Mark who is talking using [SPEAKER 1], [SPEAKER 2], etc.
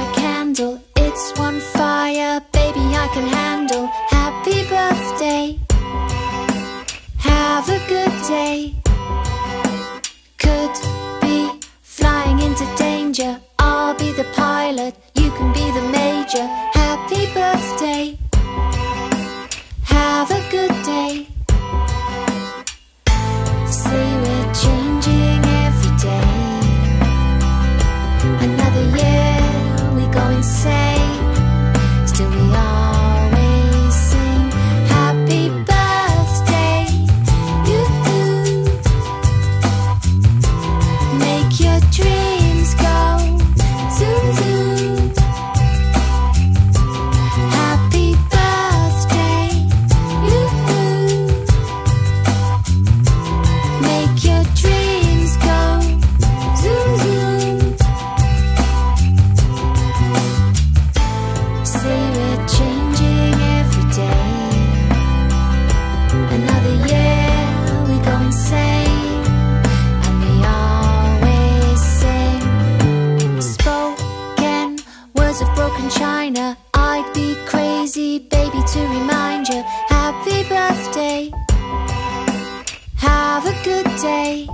[SPEAKER 1] my candle, it's one fire, baby I can handle. Happy birthday, have a good day. Could be flying into danger, I'll be the pilot, you can be the major. Happy birthday, have a good day. Say we're changing every day. Another year we go insane, still we always sing happy birthday. You make your dreams go zoom zoom. Happy birthday. You make your dreams go zoom zoom. Say we're changing every day. Another year we go insane, and we always sing spoken words of broken china. I'd be crazy, baby, to remind you. Happy birthday, have a good day.